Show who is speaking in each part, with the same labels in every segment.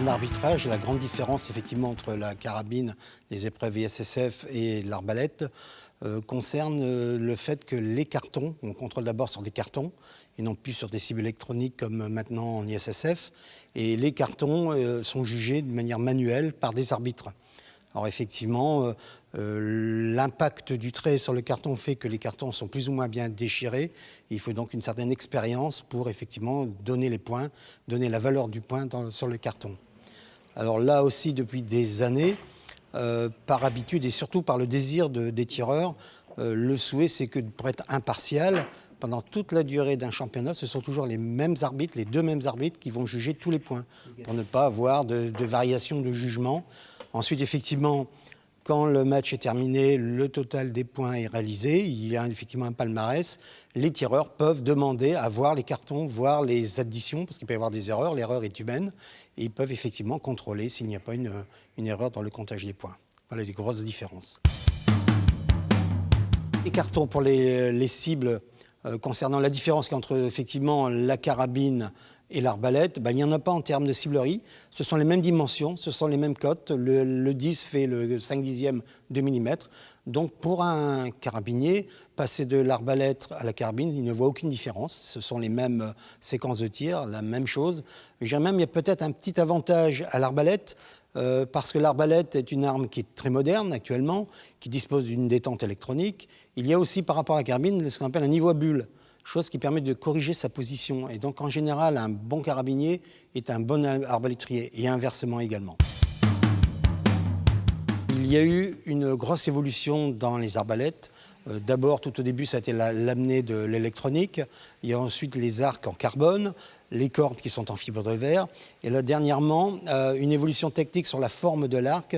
Speaker 1: un arbitrage, la grande différence effectivement entre la carabine, les épreuves ISSF et l'arbalète concerne le fait que les cartons, on contrôle d'abord sur des cartons et non plus sur des cibles électroniques comme maintenant en ISSF, et les cartons sont jugés de manière manuelle par des arbitres. Alors effectivement, l'impact du trait sur le carton fait que les cartons sont plus ou moins bien déchirés. Il faut donc une certaine expérience pour effectivement donner les points, donner la valeur du point sur le carton. Alors là aussi, depuis des années, par habitude et surtout par le désir des tireurs, le souhait c'est que pour être impartial, pendant toute la durée d'un championnat, ce sont toujours les mêmes arbitres, les deux mêmes arbitres qui vont juger tous les points, pour ne pas avoir de variation de jugement. Ensuite, effectivement, quand le match est terminé, le total des points est réalisé, il y a effectivement un palmarès. Les tireurs peuvent demander à voir les cartons, voir les additions, parce qu'il peut y avoir des erreurs, l'erreur est humaine, et ils peuvent effectivement contrôler s'il n'y a pas une erreur dans le comptage des points. Voilà les grosses différences. Les cartons pour les cibles, concernant la différence entre effectivement la carabine et l'arbalète, il n'y en a pas en termes de ciblerie. Ce sont les mêmes dimensions, ce sont les mêmes cotes. Le 10 fait le 5/10 de millimètre. Donc pour un carabinier, passer de l'arbalète à la carabine, il ne voit aucune différence. Ce sont les mêmes séquences de tir, la même chose. Je dirais même il y a peut-être un petit avantage à l'arbalète, parce que l'arbalète est une arme qui est très moderne actuellement, qui dispose d'une détente électronique. Il y a aussi par rapport à la carabine ce qu'on appelle un niveau à bulle, chose qui permet de corriger sa position. Et donc, en général, un bon carabinier est un bon arbalétrier, et inversement également. Il y a eu une grosse évolution dans les arbalètes. D'abord, tout au début, ça a été l'amener de l'électronique. Il y a ensuite les arcs en carbone, les cordes qui sont en fibre de verre. Et là, dernièrement, une évolution technique sur la forme de l'arc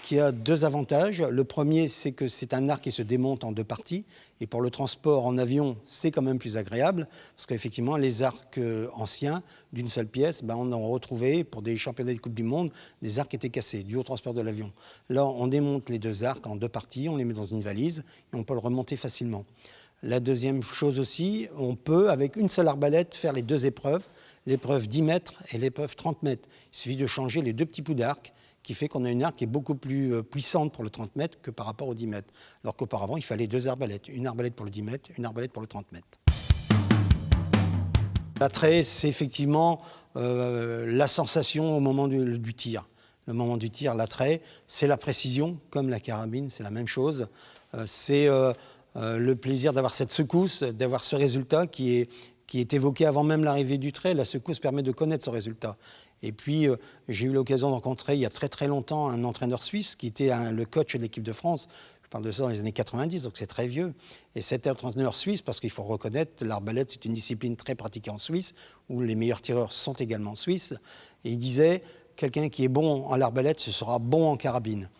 Speaker 1: qui a deux avantages. Le premier, c'est que c'est un arc qui se démonte en deux parties. Et pour le transport en avion, c'est quand même plus agréable. Parce qu'effectivement, les arcs anciens d'une seule pièce, on a retrouvé, pour des championnats de Coupe du Monde, des arcs qui étaient cassés, dus au transport de l'avion. Là, on démonte les deux arcs en deux parties, on les met dans une valise et on peut le remonter facilement. La deuxième chose aussi, on peut, avec une seule arbalète, faire les deux épreuves, l'épreuve 10 mètres et l'épreuve 30 mètres. Il suffit de changer les deux petits bouts d'arc, qui fait qu'on a une arc qui est beaucoup plus puissante pour le 30 mètres que par rapport au 10 mètres. Alors qu'auparavant, il fallait deux arbalètes, une arbalète pour le 10 mètres, une arbalète pour le 30 mètres. L'attrait, c'est effectivement la sensation au moment du tir. Le moment du tir, l'attrait, c'est la précision, comme la carabine, c'est la même chose. C'est le plaisir d'avoir cette secousse, d'avoir ce résultat qui est évoqué avant même l'arrivée du trait. La secousse permet de connaître ce résultat. Et puis, j'ai eu l'occasion de rencontrer il y a très très longtemps un entraîneur suisse qui était le coach de l'équipe de France. Je parle de ça dans les années 90, donc c'est très vieux. Et cet entraîneur suisse, parce qu'il faut reconnaître, l'arbalète, c'est une discipline très pratiquée en Suisse, où les meilleurs tireurs sont également suisses. Et il disait, quelqu'un qui est bon en l'arbalète, ce sera bon en carabine.